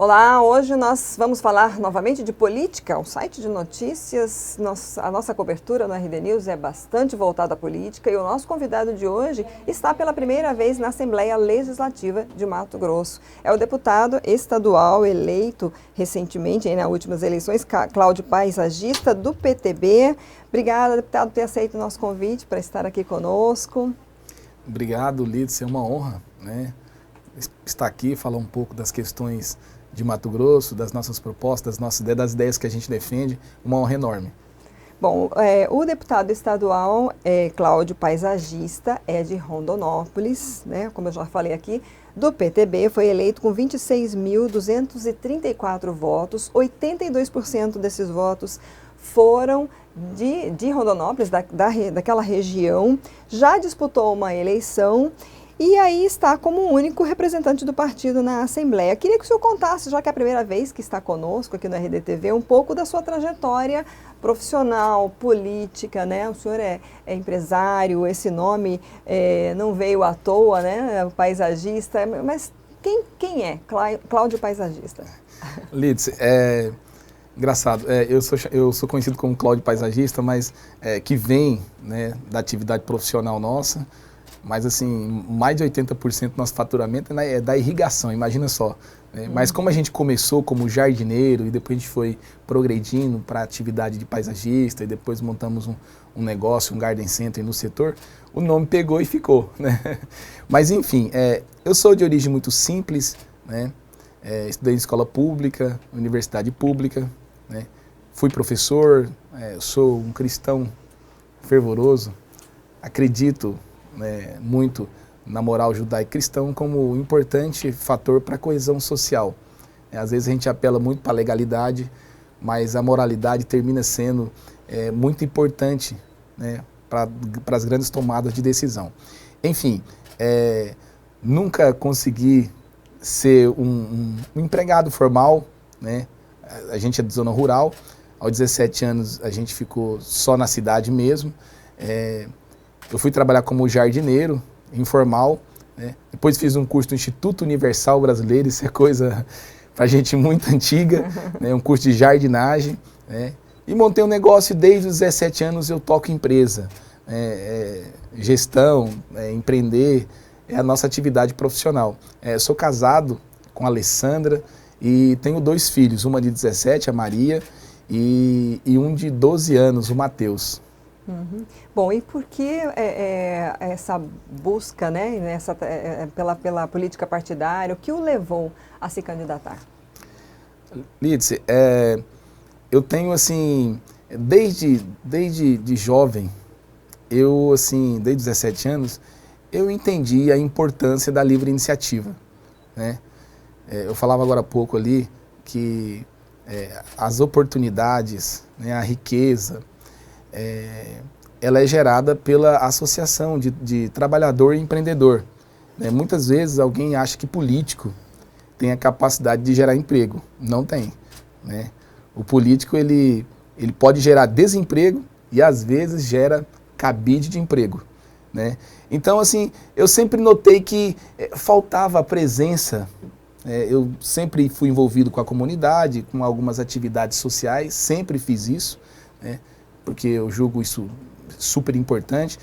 Olá, hoje nós vamos falar novamente de política, um site de notícias. A nossa cobertura no RD News é bastante voltada à política e o nosso convidado de hoje está pela primeira vez na Assembleia Legislativa de Mato Grosso. É o deputado estadual eleito recentemente, nas últimas eleições, Cláudio Paisagista, do PTB. Obrigada, deputado, por ter aceito o nosso convite para estar aqui conosco. Obrigado, Lídice, é uma honra, né, estar aqui, falar um pouco das questões de Mato Grosso, das nossas propostas, das ideias que a gente defende, uma honra enorme. Bom, o deputado estadual Cláudio Paisagista é de Rondonópolis, né, como eu já falei aqui, do PTB, foi eleito com 26.234 votos, 82% desses votos foram de Rondonópolis, daquela região, já disputou uma eleição e aí está como o único representante do partido na Assembleia. Queria que o senhor contasse, já que é a primeira vez que está conosco aqui no RDTV, um pouco da sua trajetória profissional, política, né? O senhor é empresário, esse nome não veio à toa, né? Paisagista, mas quem é Cláudio Paisagista? Lídice, engraçado, eu sou conhecido como Cláudio Paisagista, mas que vem, né, da atividade profissional nossa. Mas assim, mais de 80% do nosso faturamento é da irrigação, imagina só. Né? Mas como a gente começou como jardineiro e depois a gente foi progredindo para a atividade de paisagista e depois montamos um negócio, um garden center no setor, o nome pegou e ficou. Né? Mas enfim, eu sou de origem muito simples, né? Estudei em escola pública, universidade pública, né? Fui professor, sou um cristão fervoroso, acredito muito na moral judaico-cristã como um importante fator para a coesão social. Às vezes a gente apela muito para a legalidade, mas a moralidade termina sendo muito importante, né, para as grandes tomadas de decisão. Enfim, nunca consegui ser um empregado formal, né? A gente é de zona rural, aos 17 anos a gente ficou só na cidade mesmo. Eu fui trabalhar como jardineiro, informal, né? Depois fiz um curso do Instituto Universal Brasileiro, isso é coisa pra gente muito antiga, né? Um curso de jardinagem, né? E montei um negócio desde os 17 anos, eu toco empresa. Gestão, empreender, é a nossa atividade profissional. Sou casado com a Alessandra e tenho 2 filhos, uma de 17, a Maria, e um de 12 anos, o Matheus. Uhum. Bom, e por que essa busca, né, pela política partidária, o que o levou a se candidatar? Lídice, eu tenho assim, desde jovem, eu assim, desde 17 anos, eu entendi a importância da livre iniciativa, né? Eu falava agora há pouco ali que as oportunidades, né, a riqueza, ela é gerada pela associação de trabalhador e empreendedor. Né? Muitas vezes alguém acha que político tem a capacidade de gerar emprego. Não tem. Né? O político ele pode gerar desemprego e às vezes gera cabide de emprego. Né? Então assim, eu sempre notei que faltava a presença. Eu sempre fui envolvido com a comunidade, com algumas atividades sociais, sempre fiz isso, né? Porque eu julgo isso super importante.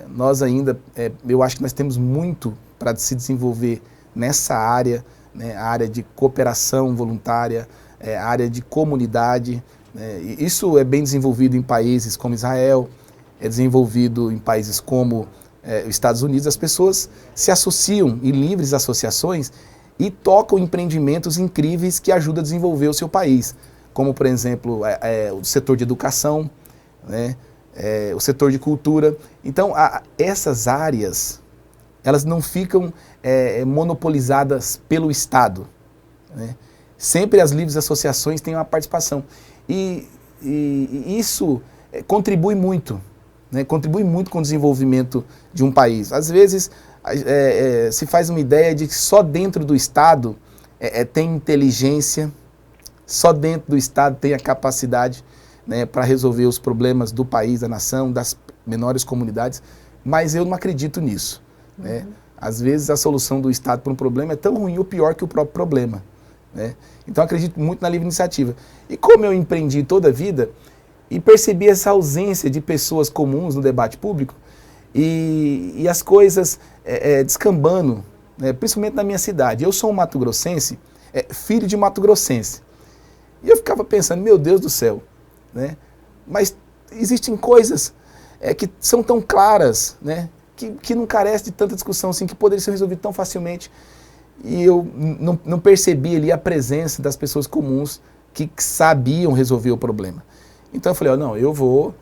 Nós ainda, eu acho que nós temos muito para se desenvolver nessa área, né, a área de cooperação voluntária, a área de comunidade. E isso é bem desenvolvido em países como Israel, é desenvolvido em países como os Estados Unidos. As pessoas se associam em livres associações e tocam empreendimentos incríveis que ajudam a desenvolver o seu país. Como, por exemplo, o setor de educação, né? O setor de cultura. Então, essas áreas, elas não ficam monopolizadas pelo Estado. Né? Sempre as livres associações têm uma participação. E isso contribui muito, né? Contribui muito com o desenvolvimento de um país. Às vezes, se faz uma ideia de que só dentro do Estado tem inteligência, só dentro do Estado tem a capacidade, né, para resolver os problemas do país, da nação, das menores comunidades, mas eu não acredito nisso. Né? Às vezes a solução do Estado para um problema é tão ruim ou pior que o próprio problema. né? Então acredito muito na livre iniciativa. E como eu empreendi toda a vida e percebi essa ausência de pessoas comuns no debate público e as coisas descambando, né, principalmente na minha cidade. Eu sou um mato-grossense, filho de mato-grossense. E eu ficava pensando, meu Deus do céu, né? Mas existem coisas que são tão claras, né? Que não carece de tanta discussão assim, que poderia ser resolvido tão facilmente. E eu não percebi ali a presença das pessoas comuns que sabiam resolver o problema. Então eu falei, não, eu vou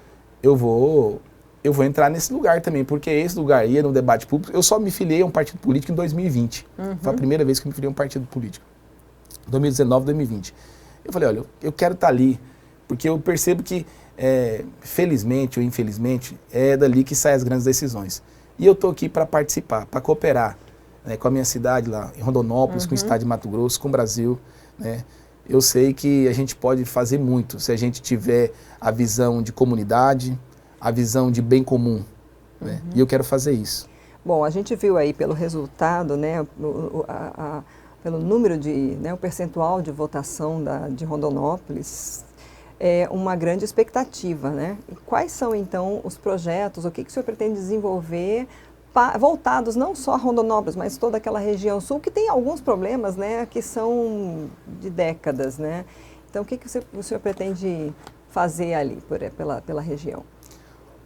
entrar nesse lugar também, porque esse lugar ia no debate público. Eu só me filiei a um partido político em 2020. Foi a primeira vez que eu me filiei a um partido político. 2019, 2020. Eu falei, olha, eu quero estar ali, porque eu percebo que, felizmente ou infelizmente, é dali que saem as grandes decisões. E eu estou aqui para participar, para cooperar, né, com a minha cidade lá em Rondonópolis, com o estado de Mato Grosso, com o Brasil, né? Eu sei que a gente pode fazer muito se a gente tiver a visão de comunidade, a visão de bem comum, né? E eu quero fazer isso. Bom, a gente viu aí pelo resultado, né, pelo número de, né, o percentual de votação de Rondonópolis, uma grande expectativa, né? E quais são então os projetos, o que o senhor pretende desenvolver voltados não só a Rondonópolis, mas toda aquela região sul, que tem alguns problemas, né, que são de décadas, né? Então, o que o senhor pretende fazer ali pela região?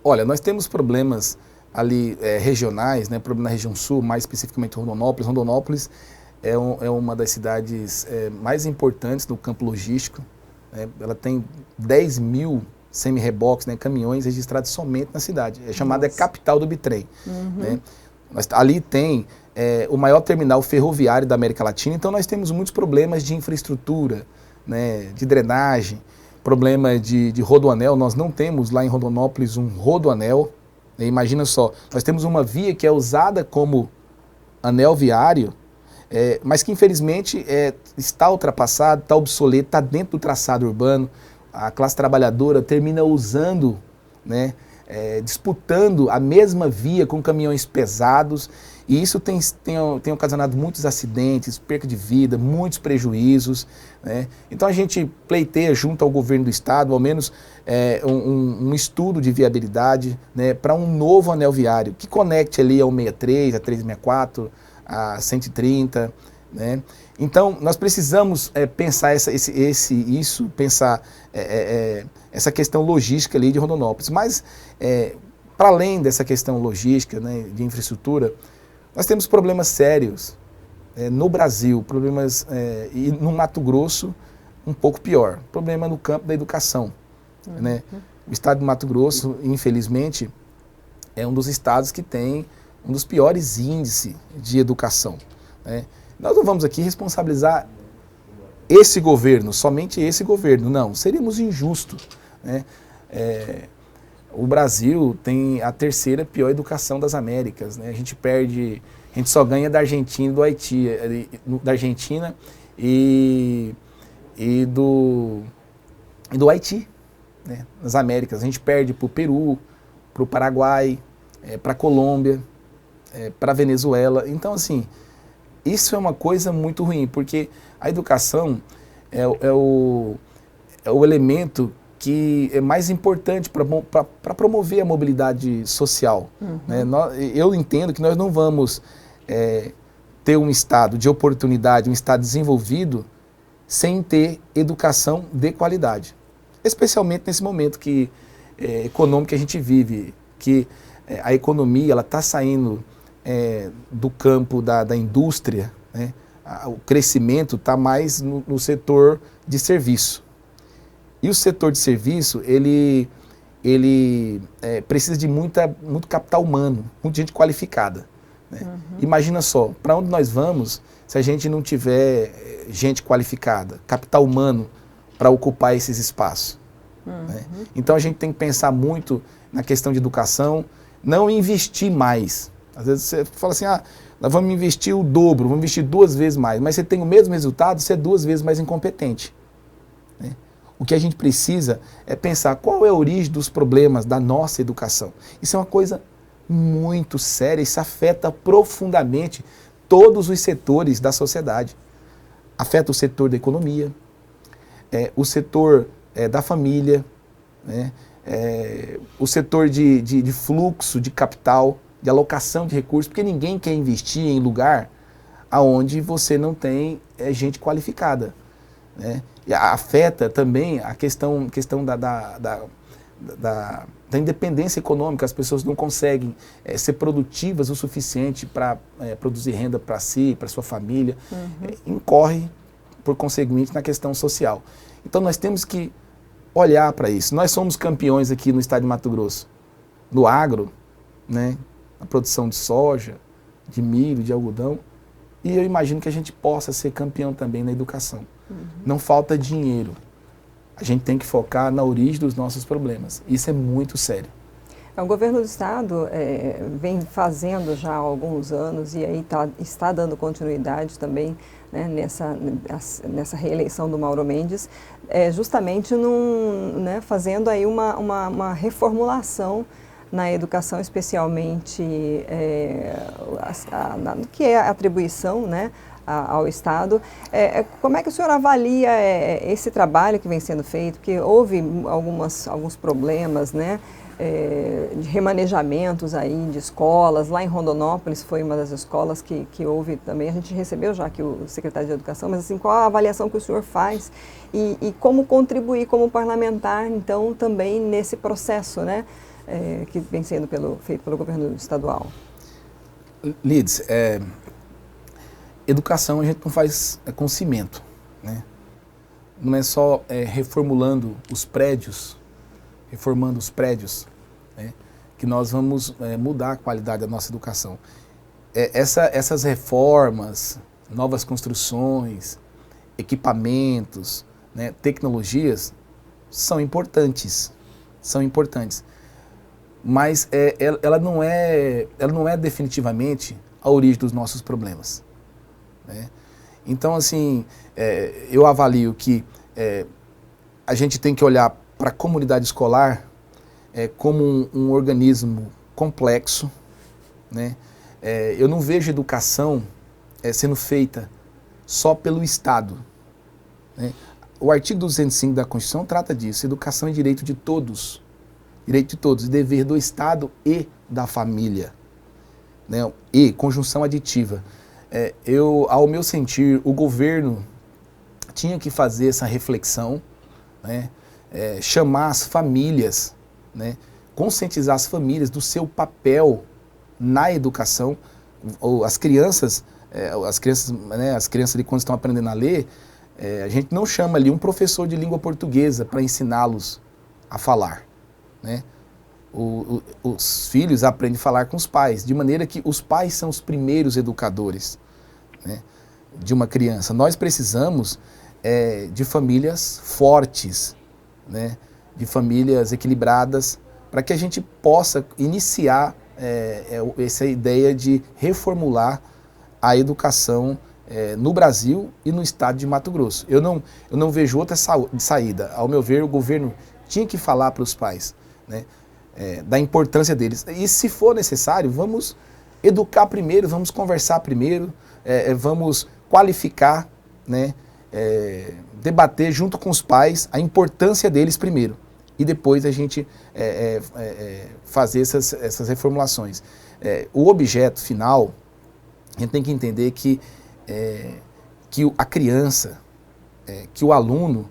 Olha, nós temos problemas ali regionais, né, problema na região sul, mais especificamente Rondonópolis. Rondonópolis é uma das cidades mais importantes no campo logístico, né? Ela tem 10 mil semi-reboques, né, caminhões registrados somente na cidade. É chamada capital do bitrem. Né? Ali tem o maior terminal ferroviário da América Latina, então nós temos muitos problemas de infraestrutura, né, de drenagem, problema de rodoanel. Nós não temos lá em Rondonópolis um rodoanel, né? Imagina só, nós temos uma via que é usada como anel viário, mas que infelizmente está ultrapassado, está obsoleto, está dentro do traçado urbano. A classe trabalhadora termina usando, né, disputando a mesma via com caminhões pesados, e isso tem ocasionado muitos acidentes, perca de vida, muitos prejuízos, né? Então a gente pleiteia junto ao governo do estado, ao menos um estudo de viabilidade, né, para um novo anel viário que conecte ali a 163, a 364, a 130, né? Então, nós precisamos pensar pensar essa questão logística ali de Rondonópolis. Mas, para além dessa questão logística, né, de infraestrutura, nós temos problemas sérios no Brasil, problemas e no Mato Grosso um pouco pior, problema no campo da educação. Né? O estado do Mato Grosso, infelizmente, é um dos estados que tem um dos piores índices de educação, né? Nós não vamos aqui responsabilizar esse governo, somente esse governo, não, seríamos injustos, né? O Brasil tem a terceira pior educação das Américas, né? A gente só ganha da Argentina e do Haiti, da Argentina e do Haiti, né? Nas Américas. A gente perde para o Peru, para o Paraguai, para a Colômbia, para a Venezuela. Então, assim, isso é uma coisa muito ruim, porque a educação é o elemento que é mais importante para promover a mobilidade social. Né? Eu entendo que nós não vamos ter um estado de oportunidade, um estado desenvolvido, sem ter educação de qualidade. Especialmente nesse momento econômico que a gente vive, que a economia está saindo do campo da indústria, né? O crescimento está mais no setor de serviço. E o setor de serviço, ele precisa de muito capital humano, muita gente qualificada. Né? Imagina só, para onde nós vamos se a gente não tiver gente qualificada, capital humano para ocupar esses espaços. Né? Então a gente tem que pensar muito na questão de educação, não investir mais. Às vezes você fala assim, nós vamos investir o dobro, vamos investir 2 vezes mais, mas você tem o mesmo resultado, você é 2 vezes mais incompetente. Né? O que a gente precisa é pensar qual é a origem dos problemas da nossa educação. Isso é uma coisa muito séria, isso afeta profundamente todos os setores da sociedade. afeta o setor da economia, o setor da família, né? O setor de fluxo de capital, de alocação de recursos, porque ninguém quer investir em lugar onde você não tem gente qualificada, né? E afeta também a questão da independência econômica. As pessoas não conseguem ser produtivas o suficiente para produzir renda para si, para sua família, incorre, por conseguinte, na questão social. Então nós temos que olhar para isso. Nós somos campeões aqui no estado de Mato Grosso, no agro, né? Na produção de soja, de milho, de algodão, e eu imagino que a gente possa ser campeão também na educação. Não falta dinheiro. A gente tem que focar na origem dos nossos problemas. Isso é muito sério. O governo do estado vem fazendo já há alguns anos e aí está dando continuidade também, né, nessa reeleição do Mauro Mendes, justamente fazendo aí uma reformulação na educação, especialmente que é a atribuição, né, ao Estado. Como é que o senhor avalia esse trabalho que vem sendo feito? Porque houve alguns problemas, né, de remanejamentos aí de escolas. Lá em Rondonópolis foi uma das escolas que houve também. A gente recebeu já aqui o secretário de Educação, mas assim, qual a avaliação que o senhor faz e como contribuir como parlamentar, então, também nesse processo, né, que vem sendo feito pelo governo estadual? Lides, educação a gente não faz com cimento, né? Não é só reformando os prédios, né, que nós vamos mudar a qualidade da nossa educação. Essas reformas, novas construções, equipamentos, né, tecnologias, são importantes, mas ela não é definitivamente a origem dos nossos problemas, né? Então, assim, eu avalio que a gente tem que olhar para a comunidade escolar como um organismo complexo, né? Eu não vejo educação sendo feita só pelo Estado, né? O artigo 205 da Constituição trata disso. Educação é direito de todos, e dever do Estado e da família, né? E conjunção aditiva. Ao meu sentir, o governo tinha que fazer essa reflexão, né? Chamar as famílias, né? Conscientizar as famílias do seu papel na educação. As crianças, né, ali, quando estão aprendendo a ler, a gente não chama ali um professor de língua portuguesa para ensiná-los a falar, né? Os filhos aprendem a falar com os pais, de maneira que os pais são os primeiros educadores, né, de uma criança. Nós precisamos de famílias fortes, né, de famílias equilibradas, para que a gente possa iniciar essa ideia de reformular a educação no Brasil e no estado de Mato Grosso. Eu não vejo outra saída. Ao meu ver, o governo tinha que falar para os pais, né, da importância deles. E se for necessário, vamos educar primeiro, vamos conversar primeiro, vamos qualificar, né, debater junto com os pais a importância deles primeiro. E depois a gente fazer essas reformulações. O objeto final, a gente tem que entender que a criança, que o aluno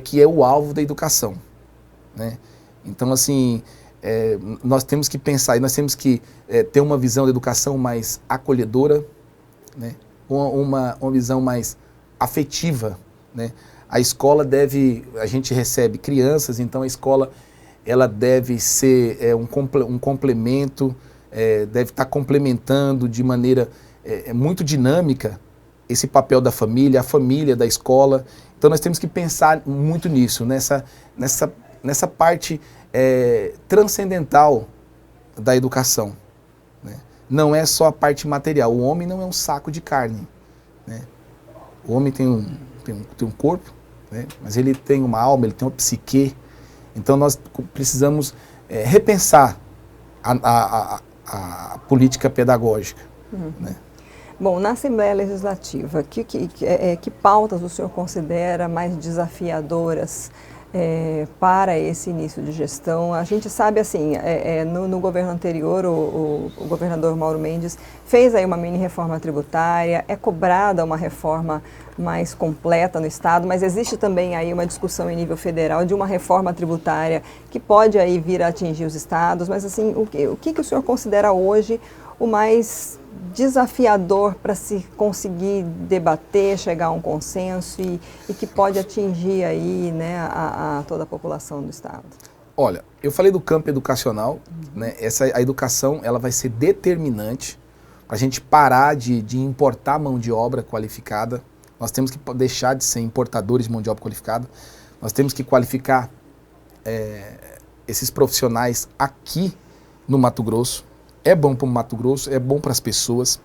que é o alvo da educação, né? Então, assim, nós temos que pensar e nós temos que ter uma visão da educação mais acolhedora, né? Uma visão mais afetiva, né? A escola a gente recebe crianças, então a escola ela deve ser um complemento, deve estar complementando de maneira muito dinâmica esse papel da família, a família da escola. Então nós temos que pensar muito nisso, nessa parte transcendental da educação, né? Não é só a parte material. O homem não é um saco de carne, né? O homem tem um corpo, né? Mas ele tem uma alma, ele tem uma psique. Então nós precisamos repensar a política pedagógica, né? Bom, na Assembleia Legislativa, que pautas o senhor considera mais desafiadoras para esse início de gestão? A gente sabe, assim, no governo anterior, o governador Mauro Mendes fez aí uma mini reforma tributária, é cobrada uma reforma mais completa no Estado, mas existe também aí uma discussão em nível federal de uma reforma tributária que pode aí vir a atingir os estados, mas assim, o que o senhor considera hoje o mais desafiador para se conseguir debater, chegar a um consenso e que pode atingir aí, né, a toda a população do Estado? Olha, eu falei do campo educacional, né? A educação ela vai ser determinante para a gente parar de importar mão de obra qualificada. Nós temos que deixar de ser importadores de mão de obra qualificada. Nós temos que qualificar esses profissionais aqui no Mato Grosso. É bom para o Mato Grosso, é bom para as pessoas,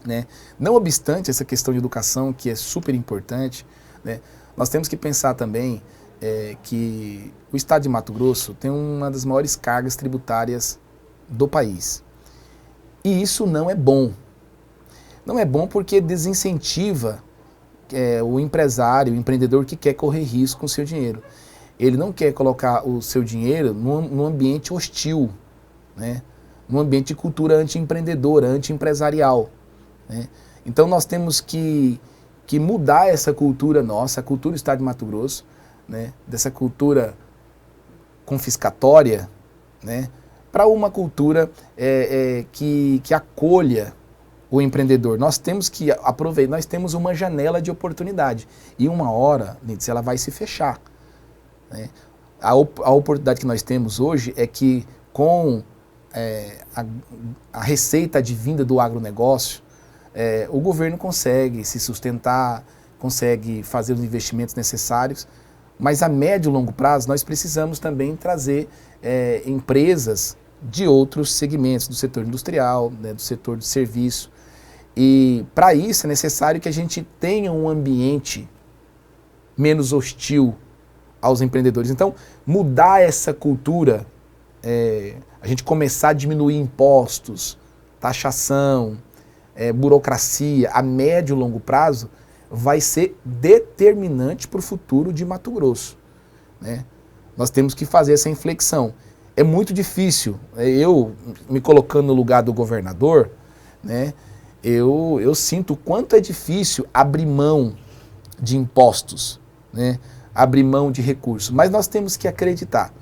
né? Não obstante essa questão de educação, que é super importante, né? Nós temos que pensar também que o estado de Mato Grosso tem uma das maiores cargas tributárias do país. E isso não é bom. Não é bom porque desincentiva o empresário, o empreendedor que quer correr risco com o seu dinheiro. Ele não quer colocar o seu dinheiro num ambiente hostil, né? Num ambiente de cultura anti-empreendedora, anti-empresarial, né? Então nós temos que mudar essa cultura nossa, a cultura do estado de Mato Grosso, né? Dessa cultura confiscatória, né? Para uma cultura que acolha o empreendedor. Nós temos que aproveitar, nós temos uma janela de oportunidade e uma hora, Lídice, ela vai se fechar, né? A oportunidade que nós temos hoje é que com a receita advinda do agronegócio, o governo consegue se sustentar, consegue fazer os investimentos necessários, mas a médio e longo prazo nós precisamos também trazer empresas de outros segmentos, do setor industrial, né, do setor de serviço, e para isso é necessário que a gente tenha um ambiente menos hostil aos empreendedores. Então, mudar essa cultura, a gente começar a diminuir impostos, taxação, burocracia, a médio e longo prazo, vai ser determinante para o futuro de Mato Grosso, né? Nós temos que fazer essa inflexão. É muito difícil, eu me colocando no lugar do governador, né, eu sinto o quanto é difícil abrir mão de impostos, né, abrir mão de recursos, mas nós temos que acreditar,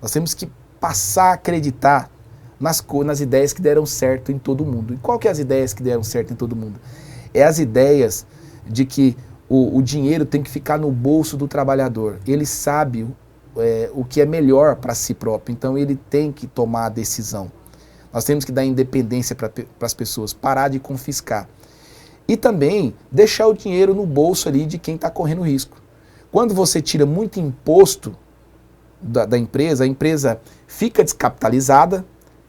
nós temos que passar a acreditar nas ideias que deram certo em todo mundo. E qual que é as ideias que deram certo em todo mundo? É as ideias de que o dinheiro tem que ficar no bolso do trabalhador. Ele sabe o que é melhor para si próprio, então ele tem que tomar a decisão. Nós temos que dar independência para as pessoas, parar de confiscar. E também deixar o dinheiro no bolso ali de quem está correndo risco. Quando você tira muito imposto da empresa, a empresa fica descapitalizada,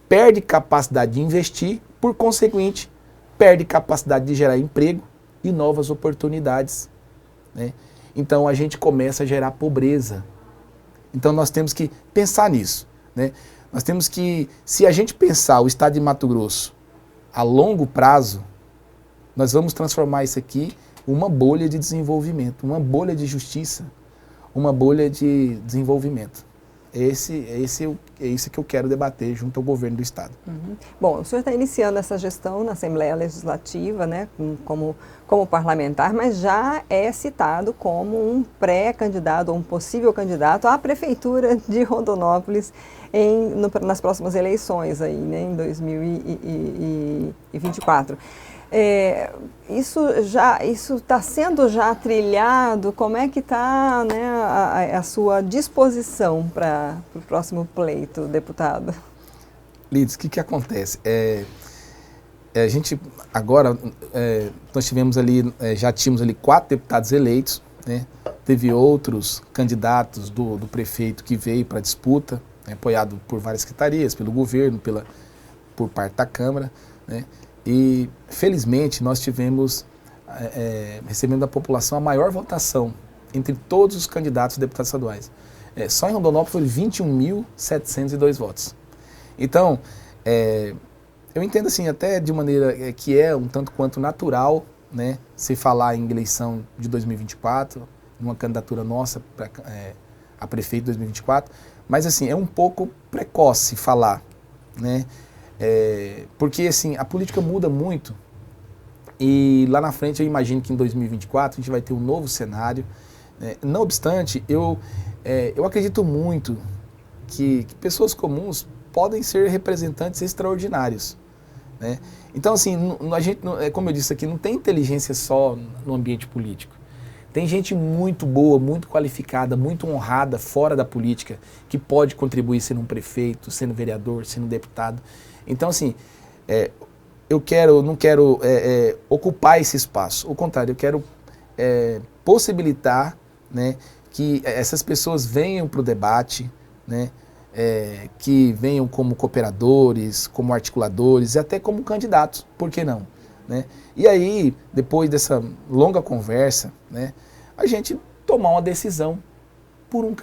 perde capacidade de investir, por conseguinte, perde capacidade de gerar emprego e novas oportunidades, né? Então a gente começa a gerar pobreza. Então nós temos que pensar nisso, né? Nós temos que, se a gente pensar o estado de Mato Grosso a longo prazo, nós vamos transformar isso aqui em uma bolha de desenvolvimento, uma bolha de justiça, uma bolha de desenvolvimento. É isso que eu quero debater junto ao governo do estado. Uhum. Bom, o senhor está iniciando essa gestão na Assembleia Legislativa, né, como parlamentar, mas já é citado como um pré-candidato ou um possível candidato à Prefeitura de Rondonópolis nas próximas eleições, aí, né, em 2024. Isso está sendo já trilhado? Como é que está, né, a sua disposição para o próximo pleito, deputado? Lídice, o que acontece? A gente agora, nós tivemos ali, já tínhamos ali 4 deputados eleitos, né? Teve outros candidatos do prefeito que veio para a disputa, né, apoiado por várias secretarias, pelo governo, por parte da Câmara, né? E, felizmente, nós tivemos, recebendo da população, a maior votação entre todos os candidatos a deputados estaduais. Só em Rondonópolis foi 21.702 votos. Então, eu entendo assim, até de maneira que é um tanto quanto natural, né, se falar em eleição de 2024, numa candidatura nossa a prefeito de 2024, mas assim, é um pouco precoce falar, né, porque assim, a política muda muito e lá na frente eu imagino que em 2024 a gente vai ter um novo cenário, né. Não obstante, eu acredito muito que pessoas comuns podem ser representantes extraordinários, né? Então, assim, a gente, como eu disse aqui, não tem inteligência só no ambiente político. Tem gente muito boa, muito qualificada, muito honrada fora da política, que pode contribuir sendo um prefeito, sendo vereador, sendo deputado. Então, assim, eu não quero ocupar esse espaço. Ao contrário, eu quero possibilitar, né, que essas pessoas venham para o debate, né, que venham como cooperadores, como articuladores e até como candidatos, por que não? Né? E aí, depois dessa longa conversa, né, a gente tomar uma decisão por um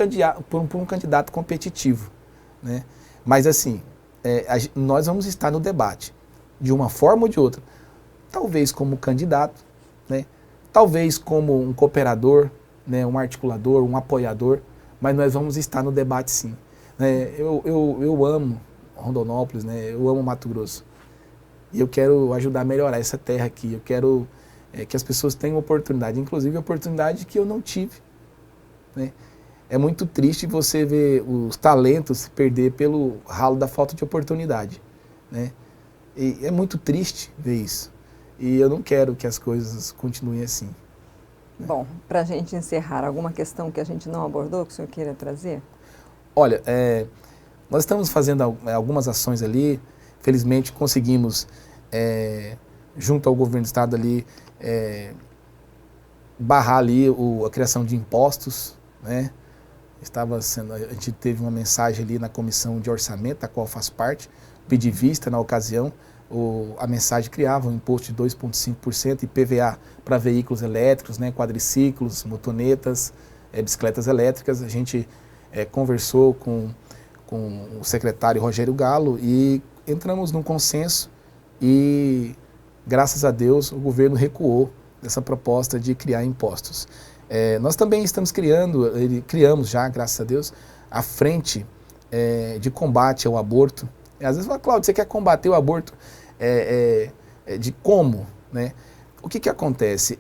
candidato competitivo. Né? Mas assim, nós vamos estar no debate, de uma forma ou de outra, talvez como candidato, né, talvez como um cooperador, né, um articulador, um apoiador, mas nós vamos estar no debate sim. Eu amo Rondonópolis, né? Eu amo Mato Grosso. E eu quero ajudar a melhorar essa terra aqui. Eu quero que as pessoas tenham oportunidade, inclusive a oportunidade que eu não tive. Né? É muito triste você ver os talentos se perder pelo ralo da falta de oportunidade. Né? E é muito triste ver isso. E eu não quero que as coisas continuem assim. Né? Bom, para a gente encerrar, alguma questão que a gente não abordou que o senhor queira trazer? Olha, nós estamos fazendo algumas ações ali, felizmente conseguimos, junto ao governo do estado ali, barrar ali a criação de impostos, né? A gente teve uma mensagem ali na comissão de orçamento, da qual faz parte, pedi vista na ocasião, a mensagem criava um imposto de 2,5% e PVA para veículos elétricos, né? Quadriciclos, motonetas, bicicletas elétricas. A gente conversou com o secretário Rogério Galo e entramos num consenso e, graças a Deus, o governo recuou dessa proposta de criar impostos. Nós também estamos criamos já, graças a Deus, a frente de combate ao aborto. Às vezes fala, Cláudio, você quer combater o aborto de como? Né? O que acontece?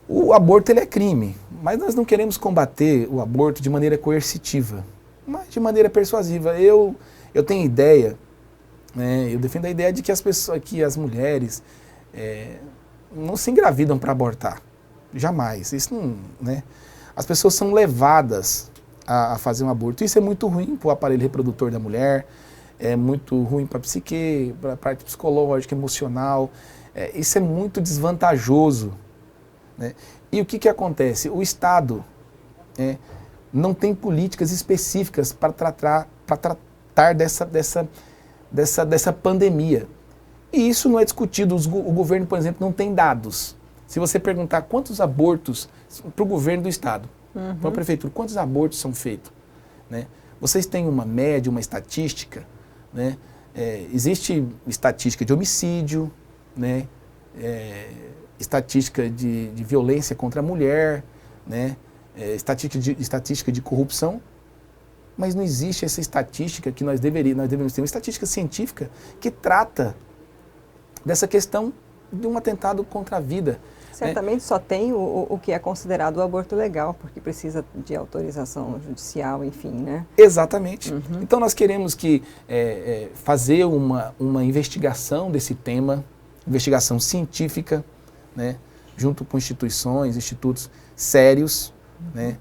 O aborto ele é crime, mas nós não queremos combater o aborto de maneira coercitiva, mas de maneira persuasiva. Eu tenho ideia, eu defendo a ideia de que as mulheres não se engravidam para abortar, jamais. Isso não, né? As pessoas são levadas a fazer um aborto. Isso é muito ruim para o aparelho reprodutor da mulher, é muito ruim para a psique, para a parte psicológica, emocional. Isso é muito desvantajoso. Né? E o que acontece? O Estado não tem políticas específicas para tratar dessa pandemia. E isso não é discutido. O governo, por exemplo, não tem dados. Se você perguntar quantos abortos para o governo do Estado, para a prefeitura, quantos abortos são feitos? Né? Vocês têm uma média, uma estatística? Né? Existe estatística de homicídio, né? Estatística de violência contra a mulher, né? Estatística de corrupção, mas não existe essa estatística que nós devemos ter, uma estatística científica que trata dessa questão de um atentado contra a vida. Certamente só tem o que é considerado o aborto legal, porque precisa de autorização judicial, enfim, né? Exatamente. Então nós queremos fazer uma investigação desse tema, investigação científica, né, junto com institutos sérios, né,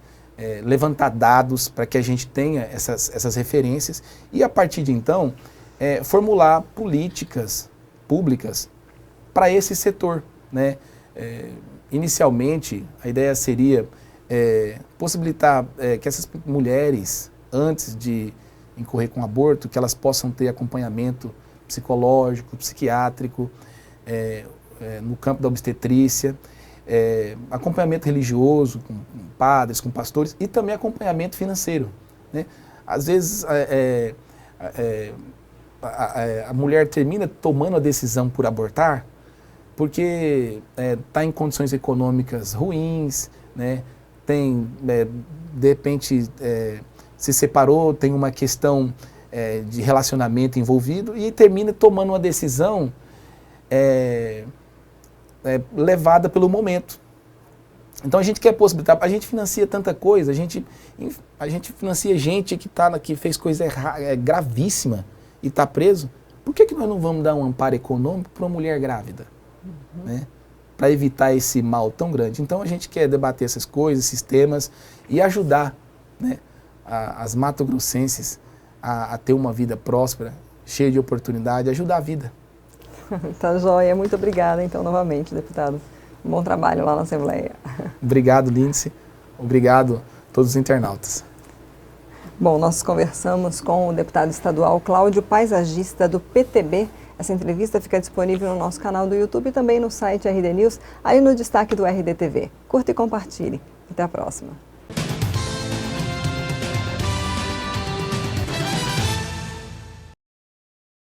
levantar dados para que a gente tenha essas referências e, a partir de então, formular políticas públicas para esse setor. Né? Inicialmente, a ideia seria possibilitar que essas mulheres, antes de incorrer com aborto, que elas possam ter acompanhamento psicológico, psiquiátrico, no campo da obstetrícia, acompanhamento religioso com padres, com pastores e também acompanhamento financeiro. Né? Às vezes a mulher termina tomando a decisão por abortar porque está em condições econômicas ruins, né? Tem, de repente, se separou, tem uma questão de relacionamento envolvido e termina tomando uma decisão levada pelo momento. Então a gente quer possibilitar, a gente financia tanta coisa, a gente financia gente que fez coisa gravíssima e está preso. Por que nós não vamos dar um amparo econômico para uma mulher grávida? Né? Para evitar esse mal tão grande. Então a gente quer debater essas coisas, esses temas e ajudar, né, as matogrossenses a ter uma vida próspera, cheia de oportunidade, ajudar a vida. Tá joia, muito obrigada então novamente, deputado. Um bom trabalho lá na Assembleia. Obrigado, Lindsay. Obrigado a todos os internautas. Bom, nós conversamos com o deputado estadual Cláudio, paisagista do PTB. Essa entrevista fica disponível no nosso canal do YouTube e também no site RD News, aí no destaque do RDTV. Curta e compartilhe. Até a próxima.